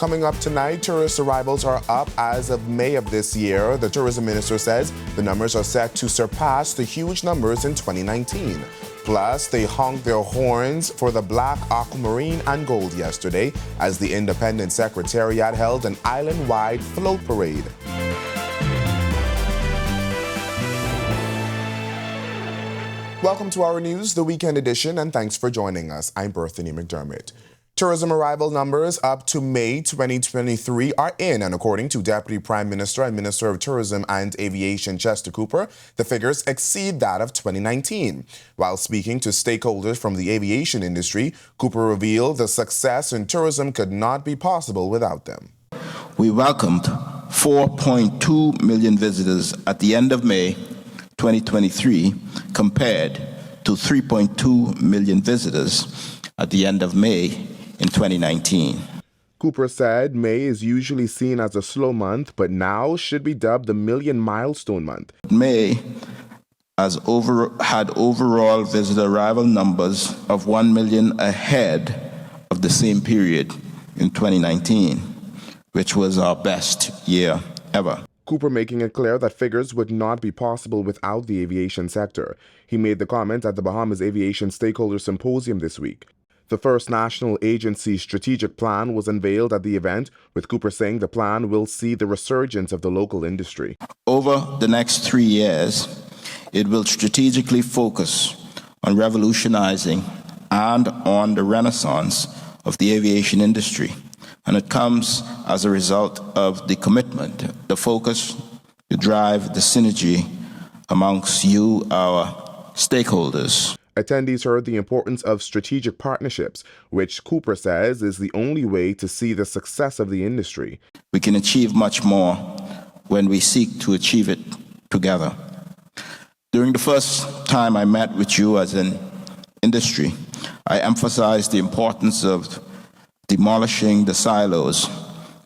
Coming up tonight, tourist arrivals are up as of May of this year. The tourism minister says the numbers are set to surpass the huge numbers in 2019. Plus, they honked their horns for the black, aquamarine, and gold yesterday as the Independent Secretariat held an island-wide float parade. Welcome to Our News, the weekend edition, and thanks for joining us. I'm Berthany McDermott. Tourism arrival numbers up to May 2023 are in, and according to Deputy Prime Minister and Minister of Tourism and Aviation Chester Cooper, the figures exceed that of 2019. While speaking to stakeholders from the aviation industry, Cooper revealed the success in tourism could not be possible without them. We welcomed 4.2 million visitors at the end of May 2023 compared to 3.2 million visitors at the end of May in 2019. Cooper said May is usually seen as a slow month, but now should be dubbed the million milestone month. May had overall visitor arrival numbers of 1 million ahead of the same period in 2019, which was our best year ever. Cooper making it clear that figures would not be possible without the aviation sector. He made the comment at the Bahamas Aviation Stakeholder Symposium this week. The first national agency strategic plan was unveiled at the event, with Cooper saying the plan will see the resurgence of the local industry. Over the next 3 years, it will strategically focus on revolutionizing and on the renaissance of the aviation industry. And it comes as a result of the commitment, the focus, the drive, the synergy amongst you, our stakeholders. Attendees heard the importance of strategic partnerships, which Cooper says is the only way to see the success of the industry. We can achieve much more when we seek to achieve it together. During the first time I met with you as an industry, I emphasized the importance of demolishing the silos,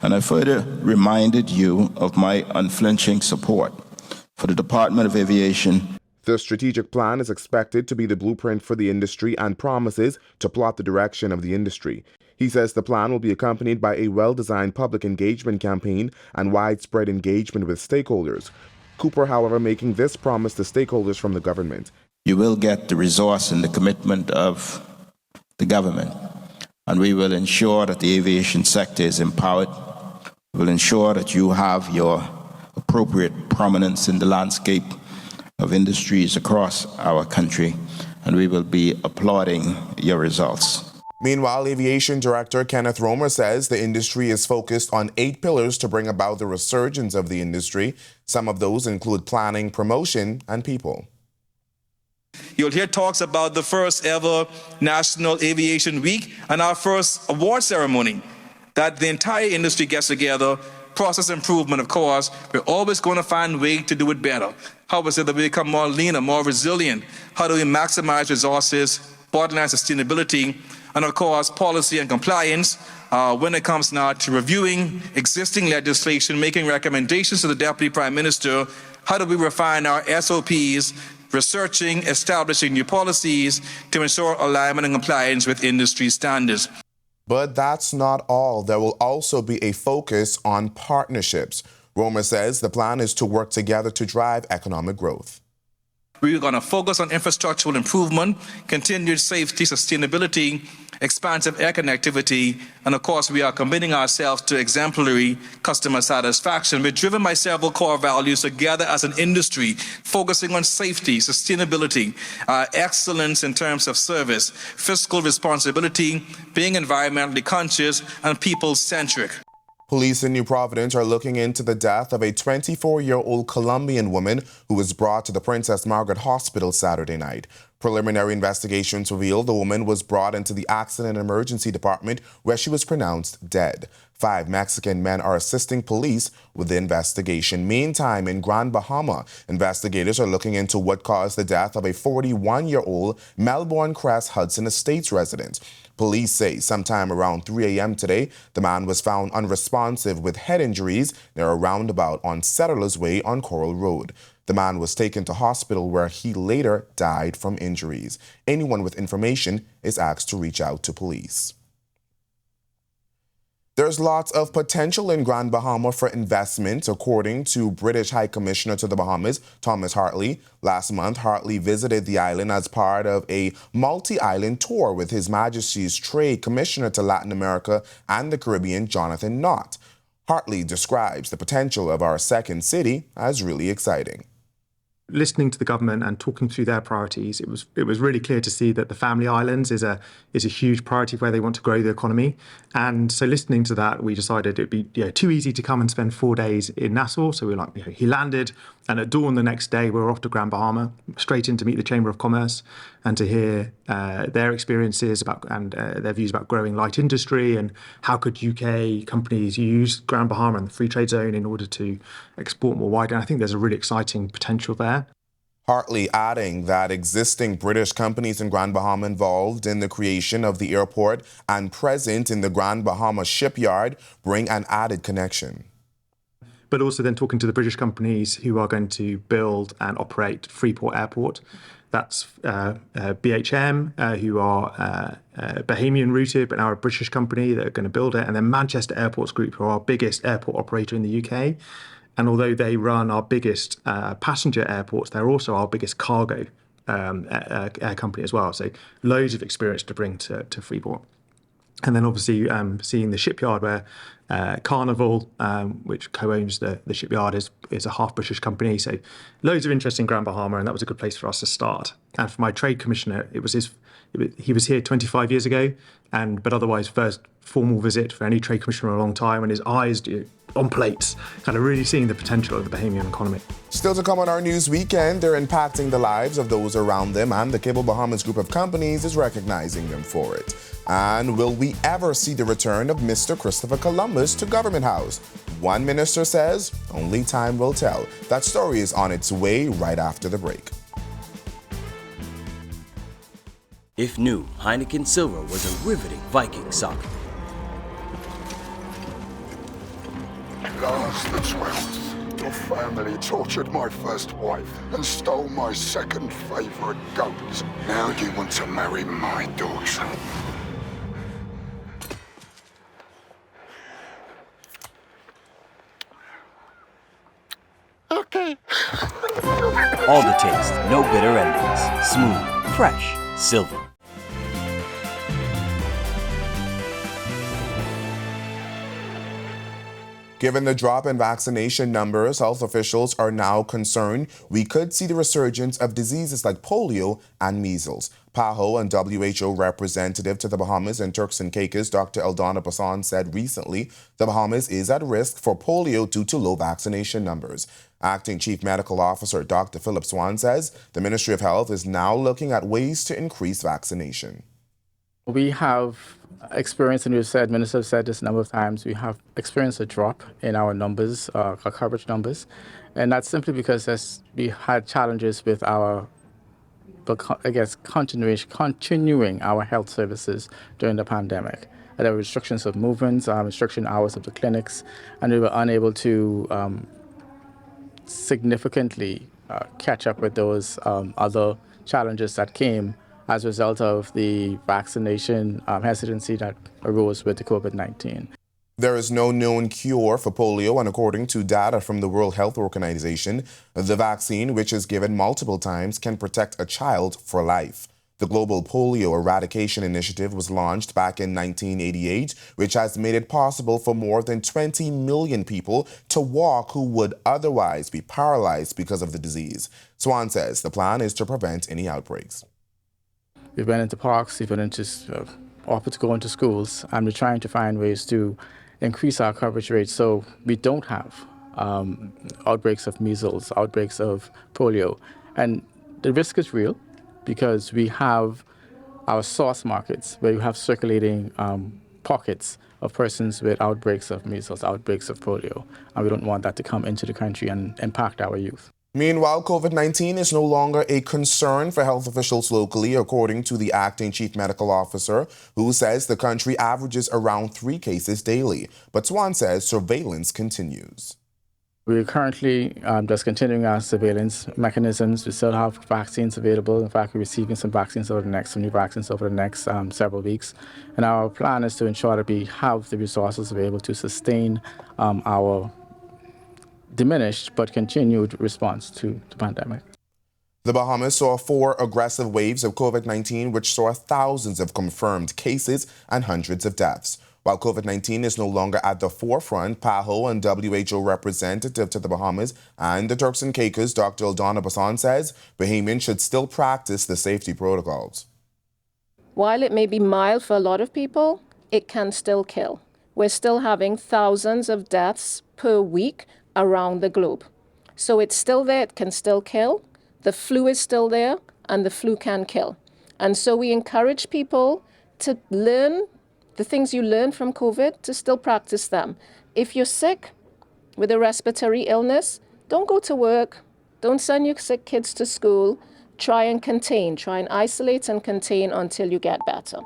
and I further reminded you of my unflinching support for the Department of Aviation. The strategic plan is expected to be the blueprint for the industry and promises to plot the direction of the industry. He says the plan will be accompanied by a well-designed public engagement campaign and widespread engagement with stakeholders. Cooper, however, making this promise to stakeholders from the government. You will get the resource and the commitment of the government, and we will ensure that the aviation sector is empowered. We will ensure that you have your appropriate prominence in the landscape of industries across our country, and we will be applauding your results. Meanwhile, Aviation Director Kenneth Romer says the industry is focused on 8 pillars to bring about the resurgence of the industry. Some of those include planning, promotion, and people. You'll hear talks about the first ever National Aviation Week and our first award ceremony, that the entire industry gets together. Process improvement, of course, we're always going to find ways to do it better. How we say that we become more leaner, more resilient? How do we maximize resources, borderline sustainability, and of course, policy and compliance when it comes now to reviewing existing legislation, making recommendations to the Deputy Prime Minister. How do we refine our SOPs, researching, establishing new policies to ensure alignment and compliance with industry standards? But that's not all. There will also be a focus on partnerships. Romer says the plan is to work together to drive economic growth. We're going to focus on infrastructural improvement, continued safety, sustainability, expansive air connectivity, and of course we are committing ourselves to exemplary customer satisfaction. We're driven by several core values together as an industry, focusing on safety, sustainability, excellence in terms of service, fiscal responsibility, being environmentally conscious, and people-centric. Police in New Providence are looking into the death of a 24-year-old Colombian woman who was brought to the Princess Margaret Hospital Saturday night. Preliminary investigations reveal the woman was brought into the Accident Emergency Department where she was pronounced dead. 5 Mexican men are assisting police with the investigation. Meantime, in Grand Bahama, investigators are looking into what caused the death of a 41-year-old Melbourne Crest Hudson Estates resident. Police say sometime around 3 a.m. today, the man was found unresponsive with head injuries near a roundabout on Settlers Way on Coral Road. The man was taken to hospital where he later died from injuries. Anyone with information is asked to reach out to police. There's lots of potential in Grand Bahama for investment, according to British High Commissioner to the Bahamas, Thomas Hartley. Last month, Hartley visited the island as part of a multi-island tour with His Majesty's Trade Commissioner to Latin America and the Caribbean, Jonathan Knott. Hartley describes the potential of our second city as really exciting. Listening to the government and talking through their priorities, it was really clear to see that the Family Islands is a huge priority where they want to grow the economy. And so listening to that, we decided it'd be too easy to come and spend 4 days in Nassau. So we were like, he landed, and at dawn the next day, we were off to Grand Bahama, straight in to meet the Chamber of Commerce and to hear their experiences about and their views about growing light industry and how could UK companies use Grand Bahama and the free trade zone in order to export more widely. And I think there's a really exciting potential there. Hartley adding that existing British companies in Grand Bahama involved in the creation of the airport and present in the Grand Bahama shipyard bring an added connection. But also then talking to the British companies who are going to build and operate Freeport Airport. That's BHM, who are Bahamian rooted, but now a British company that are going to build it. And then Manchester Airports Group, who are our biggest airport operator in the UK. And although they run our biggest passenger airports, they're also our biggest cargo air company as well. So loads of experience to bring to Freeport. And then obviously seeing the shipyard where Carnival, which co-owns the shipyard, is a half British company. So loads of interest in Grand Bahama, and that was a good place for us to start. And for my trade commissioner, he was here 25 years ago, but otherwise first formal visit for any trade commissioner in a long time, and his eyes on plates, kind of really seeing the potential of the Bahamian economy. Still to come on our news weekend, they're impacting the lives of those around them, and the Cable Bahamas group of companies is recognizing them for it. And will we ever see the return of Mr. Christopher Columbus to Government House? One minister says only time will tell. That story is on its way right after the break. If new, Heineken Silver was a riveting Viking saga. Lars the 12th, your family tortured my first wife and stole my second favorite goat. Now you want to marry my daughter. Okay. All the taste, no bitter endings. Smooth, fresh, silver. Given the drop in vaccination numbers, health officials are now concerned we could see the resurgence of diseases like polio and measles. PAHO and WHO representative to the Bahamas and Turks and Caicos, Dr. Eldana Passon, said recently the Bahamas is at risk for polio due to low vaccination numbers. Acting Chief Medical Officer Dr. Philip Swan says the Ministry of Health is now looking at ways to increase vaccination. We have experienced, and Minister have said this a number of times, we have experienced a drop in our numbers, our coverage numbers. And that's simply because we had challenges with continuing our health services during the pandemic. There were restrictions of movements, restriction hours of the clinics, and we were unable to significantly catch up with those other challenges that came as a result of the vaccination hesitancy that arose with the COVID-19. There is no known cure for polio, and according to data from the World Health Organization, the vaccine, which is given multiple times, can protect a child for life. The Global Polio Eradication Initiative was launched back in 1988, which has made it possible for more than 20 million people to walk who would otherwise be paralyzed because of the disease. Swan says the plan is to prevent any outbreaks. We've been into parks, we've been into offered to go into schools, and we're trying to find ways to increase our coverage rate so we don't have outbreaks of measles, outbreaks of polio. And the risk is real because we have our source markets where you have circulating pockets of persons with outbreaks of measles, outbreaks of polio, and we don't want that to come into the country and impact our youth. Meanwhile, COVID-19 is no longer a concern for health officials locally, according to the acting chief medical officer, who says the country averages around 3 cases daily. But Swan says surveillance continues. We're currently just continuing our surveillance mechanisms. We still have vaccines available. In fact, we're receiving some new vaccines over the next several weeks. And our plan is to ensure that we have the resources available to sustain our diminished but continued response to the pandemic. The Bahamas saw 4 aggressive waves of COVID-19, which saw thousands of confirmed cases and hundreds of deaths. While COVID-19 is no longer at the forefront, PAHO and WHO representative to the Bahamas and the Turks and Caicos, Dr. Aldana Basan, says Bahamians should still practice the safety protocols. While it may be mild for a lot of people, it can still kill. We're still having thousands of deaths per week around the globe. So it's still there, it can still kill. The flu is still there, and the flu can kill. And so we encourage people to learn the things you learn from COVID, to still practice them. If you're sick with a respiratory illness, don't go to work. Don't send your sick kids to school. Try and isolate and contain until you get better.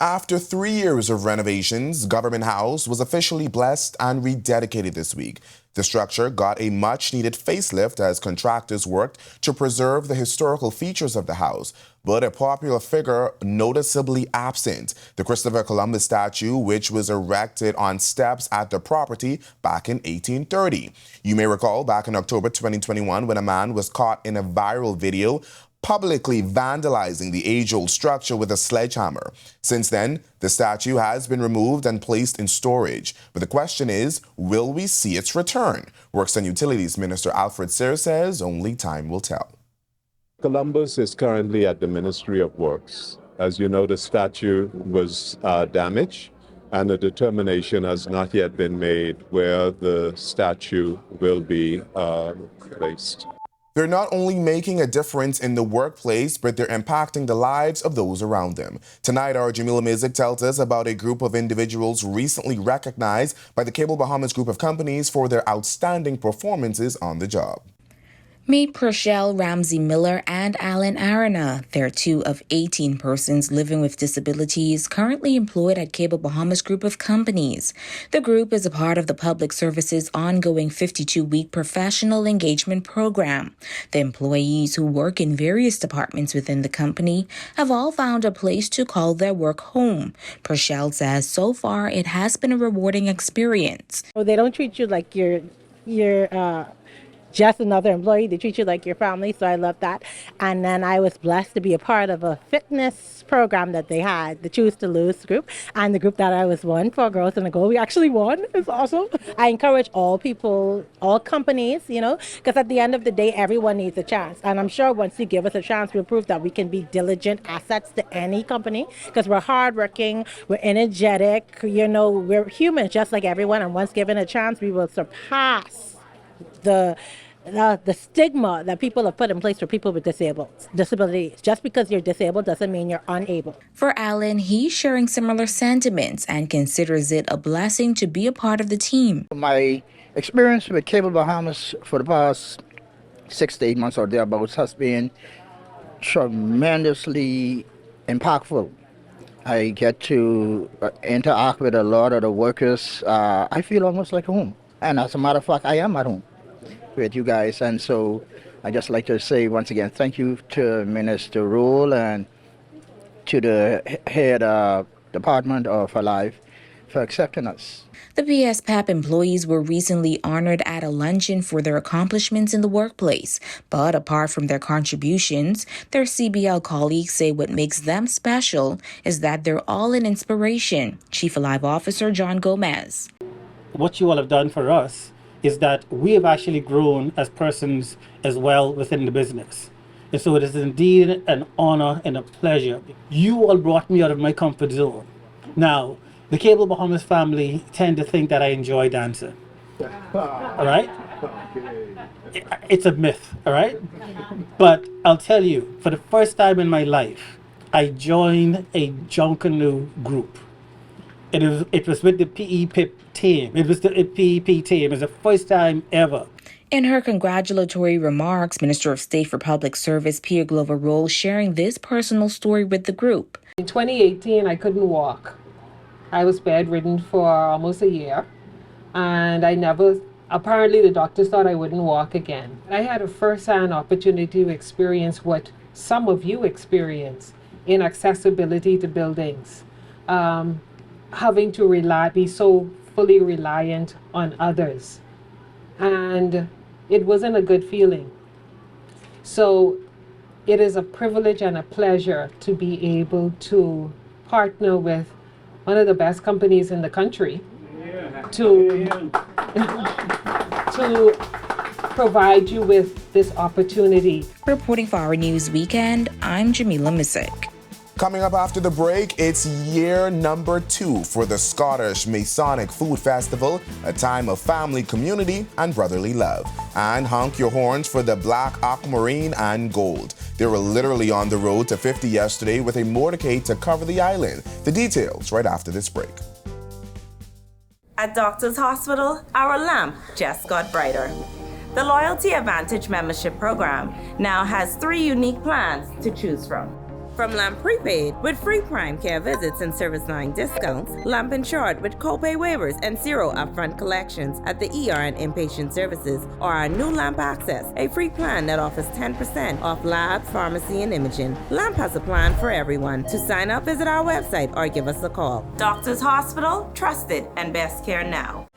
After 3 years of renovations, Government House was officially blessed and rededicated this week. The structure got a much-needed facelift as contractors worked to preserve the historical features of the house, but a popular figure noticeably absent: the Christopher Columbus statue, which was erected on steps at the property back in 1830. You may recall back in October 2021 when a man was caught in a viral video publicly vandalizing the age-old structure with a sledgehammer. Since then, the statue has been removed and placed in storage. But the question is, will we see its return? Works and Utilities Minister Alfred Sear says only time will tell. Columbus is currently at the Ministry of Works. As you know, the statue was damaged, and a determination has not yet been made where the statue will be placed. They're not only making a difference in the workplace, but they're impacting the lives of those around them. Tonight, our Jamila Mizik tells us about a group of individuals recently recognized by the Cable Bahamas group of companies for their outstanding performances on the job. Meet Purcell Ramsey Miller and Alan Arana. They're 2 of 18 persons living with disabilities currently employed at Cable Bahamas Group of Companies. The group is a part of the Public Service's ongoing 52-week professional engagement program. The employees who work in various departments within the company have all found a place to call their work home. Purcell says so far it has been a rewarding experience. They don't treat you like you're just another employee. They treat you like your family, so I love that. And then I was blessed to be a part of a fitness program that they had, the Choose to Lose group, and the group that I was one for, Girls in a Goal. We actually won. It's awesome. I encourage all people, all companies, because at the end of the day, everyone needs a chance. And I'm sure once you give us a chance, we'll prove that we can be diligent assets to any company, because we're hardworking, we're energetic, we're humans just like everyone. And once given a chance, we will surpass the stigma that people have put in place for people with disabilities. Just because you're disabled doesn't mean you're unable. For Alan, he's sharing similar sentiments and considers it a blessing to be a part of the team. My experience with Cable Bahamas for the past 6 to 8 months or thereabouts has been tremendously impactful. I get to interact with a lot of the workers. I feel almost like home. And as a matter of fact, I am at home with you guys. And so I just like to say once again, thank you to Minister Rule and to the head Department of Life for accepting us. The PSPAP employees were recently honored at a luncheon for their accomplishments in the workplace. But apart from their contributions, their CBL colleagues say what makes them special is that they're all an inspiration. Chief Alive Officer John Gomez. What you all have done for us is that we have actually grown as persons as well within the business. And so it is indeed an honor and a pleasure. You all brought me out of my comfort zone. Now, the Cable Bahamas family tend to think that I enjoy dancing. All right? It's a myth, all right? But I'll tell you, for the first time in my life, I joined a Junkanoo group. It was with the PEP team. It was the PEP team. It was the first time ever. In her congratulatory remarks, Minister of State for Public Service Pia Glover Roll sharing this personal story with the group. In 2018, I couldn't walk. I was bedridden for almost a year, and I never Apparently, the doctors thought I wouldn't walk again. I had a first-hand opportunity to experience what some of you experience in accessibility to buildings, having to be so fully reliant on others. And it wasn't a good feeling. So it is a privilege and a pleasure to be able to partner with one of the best companies in the country to to provide you with this opportunity. Reporting for Our News Weekend, I'm Jamila Missick. Coming up after the break, it's year number 2 for the Scottish Masonic Food Festival, a time of family, community, and brotherly love. And honk your horns for the Black Aquamarine and Gold. They were literally on the road to 50 yesterday with a motorcade to cover the island. The details right after this break. At Doctors Hospital, our lamp just got brighter. The Loyalty Advantage membership program now has 3 unique plans to choose from. From Lamp Prepaid with free prime care visits and service line discounts, Lamp Insured with copay waivers and 0 upfront collections at the ER and inpatient services, or our new Lamp Access, a free plan that offers 10% off labs, pharmacy, and imaging. Lamp has a plan for everyone. To sign up, visit our website or give us a call. Doctors Hospital, trusted and best care now.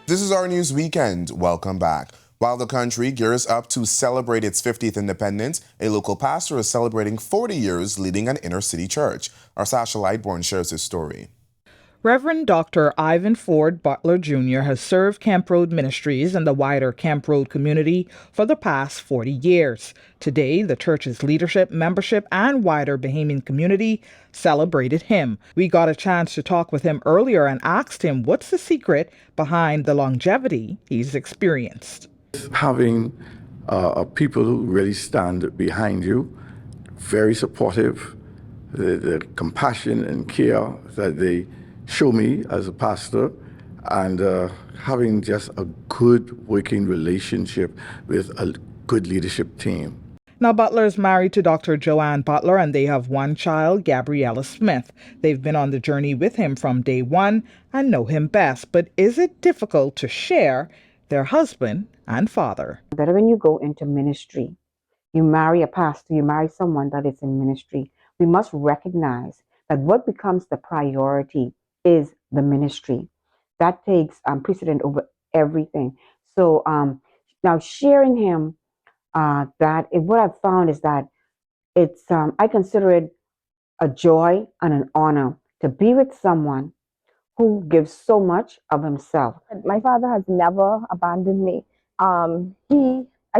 This is Our News Weekend. Welcome back. While the country gears up to celebrate its 50th independence, a local pastor is celebrating 40 years leading an inner-city church. Our Sasha Lightbourne shares his story. Reverend Dr. Ivan Ford Butler Jr. has served Camp Road Ministries and the wider Camp Road community for the past 40 years. Today, the church's leadership, membership, and wider Bahamian community celebrated him. We got a chance to talk with him earlier and asked him what's the secret behind the longevity he's experienced. Having people who really stand behind you, very supportive, the compassion and care that they show me as a pastor, and having just a good working relationship with a good leadership team. Now, Butler is married to Dr. Joanne Butler, and they have one child, Gabriella Smith. They've been on the journey with him from day one and know him best. But is it difficult to share their husband and father? That when you go into ministry, you marry a pastor, you marry someone that is in ministry, we must recognize that what becomes the priority is the ministry. That takes precedent over everything. So now sharing him, what I've found is that it's I consider it a joy and an honor to be with someone who gives so much of himself. My father has never abandoned me. I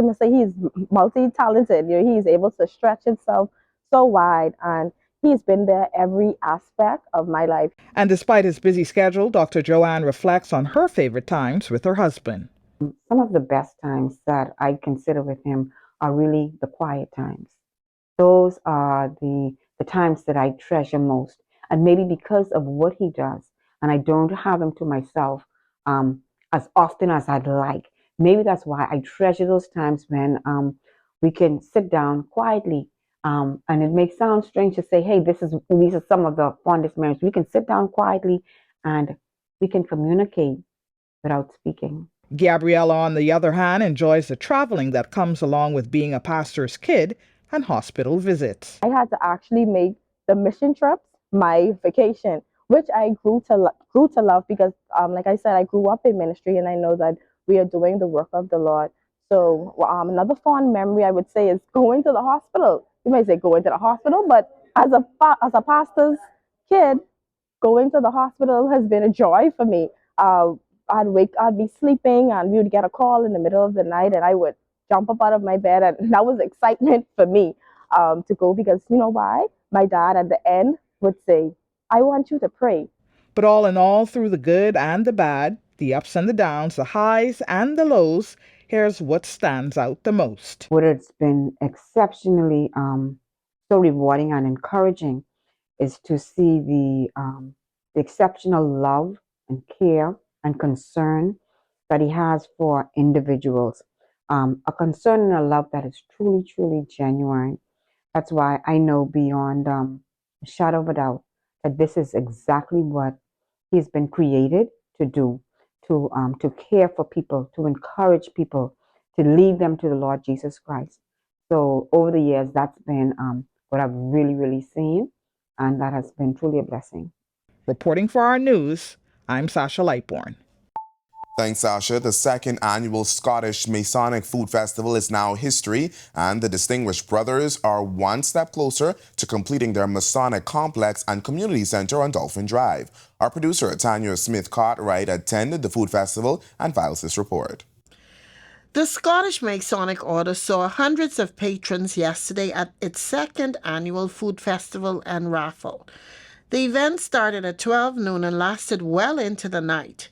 must say, he's multi-talented. He's able to stretch himself so wide, and he's been there every aspect of my life. And despite his busy schedule, Dr. Joanne reflects on her favorite times with her husband. Some of the best times that I consider with him are really the quiet times. Those are the times that I treasure most. And maybe because of what he does, and I don't have him to myself as often as I'd like. Maybe that's why I treasure those times when we can sit down quietly. And it may sound strange to say, hey, these are some of the fondest memories. We can sit down quietly and we can communicate without speaking. Gabriella, on the other hand, enjoys the traveling that comes along with being a pastor's kid and hospital visits. I had to actually make the mission trips my vacation, which I grew to love because, like I said, I grew up in ministry and I know that we are doing the work of the Lord. So another fond memory I would say is going to the hospital. You might say going to the hospital, but as a pastor's kid, going to the hospital has been a joy for me. I'd be sleeping and we would get a call in the middle of the night and I would jump up out of my bed, and that was excitement for me to go, because you know why? My dad at the end would say, I want you to pray. But all in all, through the good and the bad, the ups and the downs, the highs and the lows, here's what stands out the most. What has been exceptionally so rewarding and encouraging is to see the exceptional love and care and concern that he has for individuals. A concern and a love that is truly, truly genuine. That's why I know beyond a shadow of a doubt that this is exactly what he's been created to do, to care for people, to encourage people, to lead them to the Lord Jesus Christ. So over the years, that's been what I've really, really seen, and that has been truly a blessing. Reporting for our news, I'm Sasha Lightbourne. Thanks, Sasha. The second annual Scottish Masonic Food Festival is now history, and the Distinguished Brothers are one step closer to completing their Masonic Complex and Community Center on Dolphin Drive. Our producer, Tanya Smith-Cartwright, attended the food festival and files this report. The Scottish Masonic Order saw hundreds of patrons yesterday at its second annual food festival and raffle. The event started at 12 noon and lasted well into the night.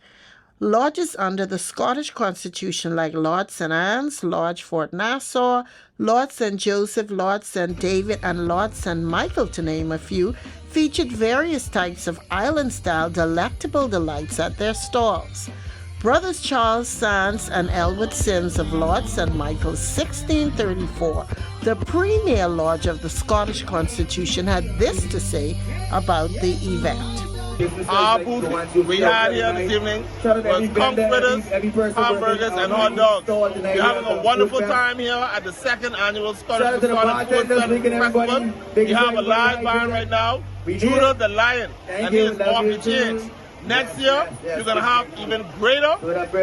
Lodges under the Scottish Constitution like Lord St. Anne's, Lodge Fort Nassau, Lord St. Joseph, Lord St. David, and Lord St. Michael, to name a few, featured various types of island-style delectable delights at their stalls. Brothers Charles Sands and Elwood Sims of Lord St. Michael's 1634, the premier lodge of the Scottish Constitution, had this to say about the event. Our food we had here this evening was conch fritters, hamburgers, and hot dogs. We're having a wonderful time here at the second annual Scottish Food Festival. We have a live band right now, Judah the Lion, and he is off the chains. Next year, you're going to have even greater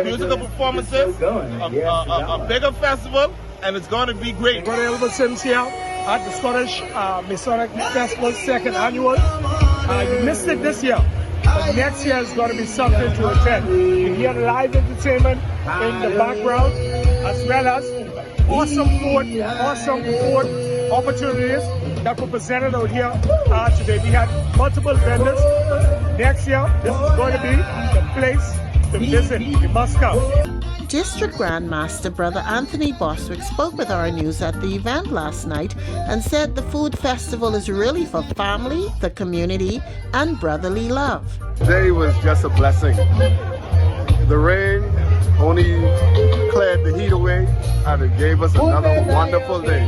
musical performances, a bigger festival, and it's going to be great. Brother Elwood Sims here at the Scottish Masonic Festival second annual. You missed it this year, but next year is going to be something to attend. You hear live entertainment in the background, as well as awesome food opportunities that were presented out here today. We had multiple vendors. Next year, this is going to be the place to visit. You must come. District Grandmaster Brother Anthony Boswick spoke with our news at the event last night and said the food festival is really for family, the community, and brotherly love. Today was just a blessing. The rain only cleared the heat away, and it gave us another wonderful day.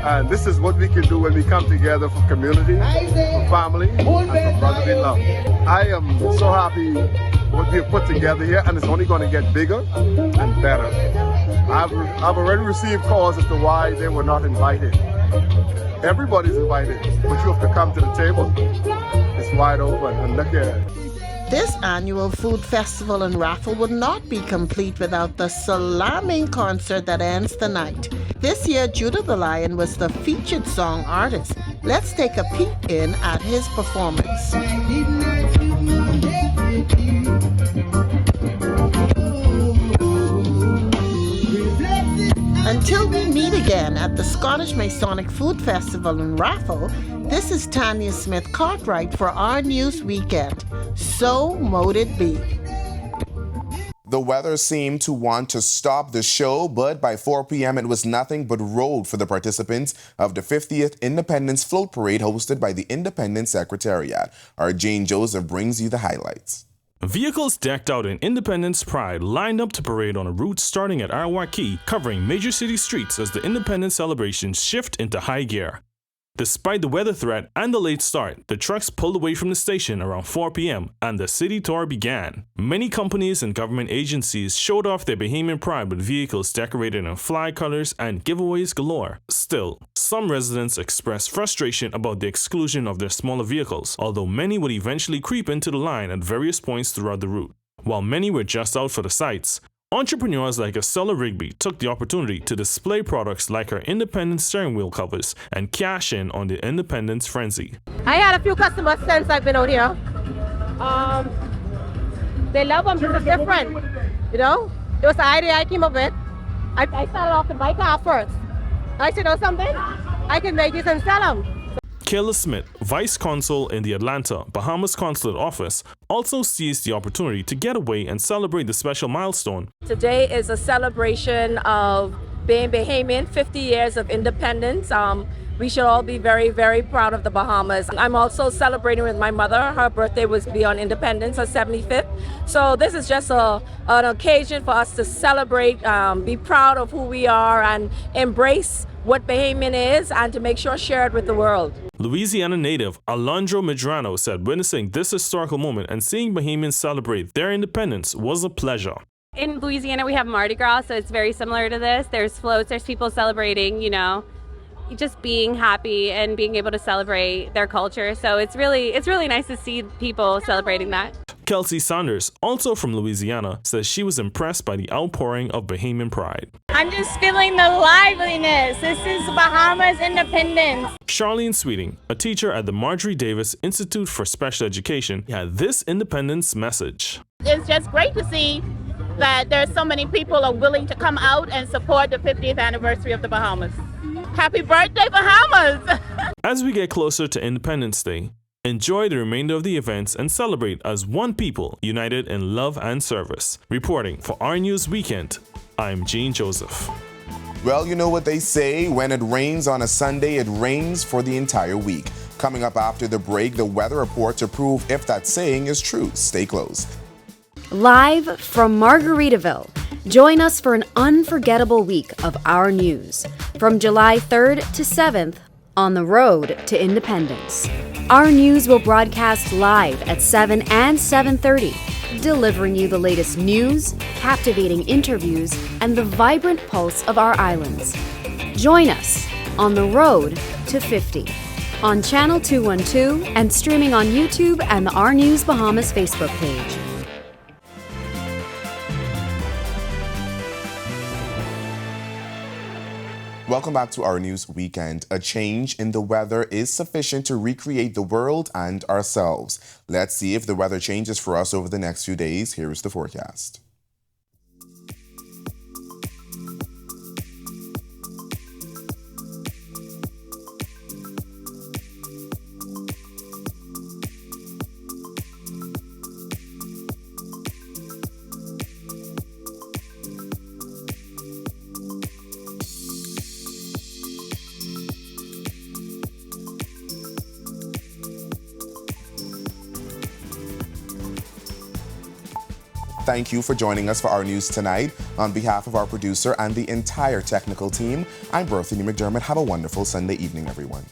And this is what we can do when we come together for community, for family, and for brotherly love. I am so happy what we have put together here, and it's only going to get bigger and better. I've already received calls as to why they were not invited. Everybody's invited, but you have to come to the table. It's wide open, and look at it. This annual food festival and raffle would not be complete without the salaaming concert that ends the night. This year, Judah the Lion was the featured song artist. Let's take a peek in at his performance. Until we meet again at the Scottish Masonic Food Festival and Raffle, this is Tanya Smith-Cartwright for Our News Weekend. So mote it be. The weather seemed to want to stop the show, but by 4 p.m. it was nothing but road for the participants of the 50th Independence Float Parade hosted by the Independence Secretariat. Our Jane Joseph brings you the highlights. Vehicles decked out in Independence pride lined up to parade on a route starting at Arwaki, covering major city streets as the Independence celebrations shift into high gear. Despite the weather threat and the late start, the trucks pulled away from the station around 4 p.m. and the city tour began. Many companies and government agencies showed off their Bahamian pride with vehicles decorated in flag colors and giveaways galore. Still, some residents expressed frustration about the exclusion of their smaller vehicles, although many would eventually creep into the line at various points throughout the route. While many were just out for the sights, entrepreneurs like Estella Rigby took the opportunity to display products like her Independence steering wheel covers and cash in on the Independence frenzy. I had a few customers since I've been out here. They love them because it's different. You know, it was the idea I came up with. I started off with my car first. I said, you know something? I can make this and sell them. Kayla Smith, Vice Consul in the Atlanta, Bahamas Consulate Office, also seized the opportunity to get away and celebrate the special milestone. Today is a celebration of being Bahamian, 50 years of independence. We should all be very, very proud of the Bahamas. I'm also celebrating with my mother. Her birthday was beyond independence, her 75th. So this is just an occasion for us to celebrate, be proud of who we are, and embrace what Bahamian is and to make sure share it with the world. Louisiana native Alondro Medrano said witnessing this historical moment and seeing Bahamians celebrate their independence was a pleasure. In Louisiana, we have Mardi Gras, so it's very similar to this. There's floats, there's people celebrating, just being happy and being able to celebrate their culture. So it's really nice to see people celebrating that. Kelsey Saunders, also from Louisiana, says she was impressed by the outpouring of Bahamian pride. I'm just feeling the liveliness. This is Bahamas independence. Charlene Sweeting, a teacher at the Marjorie Davis Institute for Special Education, had this independence message. It's just great to see that there's so many people are willing to come out and support the 50th anniversary of the Bahamas. Happy birthday, Bahamas! As we get closer to Independence Day, enjoy the remainder of the events and celebrate as one people united in love and service. Reporting for Our News Weekend, I'm Gene Joseph. Well, you know what they say, when it rains on a Sunday, it rains for the entire week. Coming up after the break, the weather report to prove if that saying is true. Stay close. Live from Margaritaville, join us for an unforgettable week of Our News. From July 3rd to 7th, on the road to independence. Our News will broadcast live at 7 and 7:30, delivering you the latest news, captivating interviews, and the vibrant pulse of our islands. Join us on the road to 50 on Channel 212 and streaming on YouTube and the Our News Bahamas Facebook page. Welcome back to Our News Weekend. A change in the weather is sufficient to recreate the world and ourselves. Let's see if the weather changes for us over the next few days. Here is the forecast. Thank you for joining us for Our News tonight. On behalf of our producer and the entire technical team, I'm Berthany McDermott. Have a wonderful Sunday evening, everyone.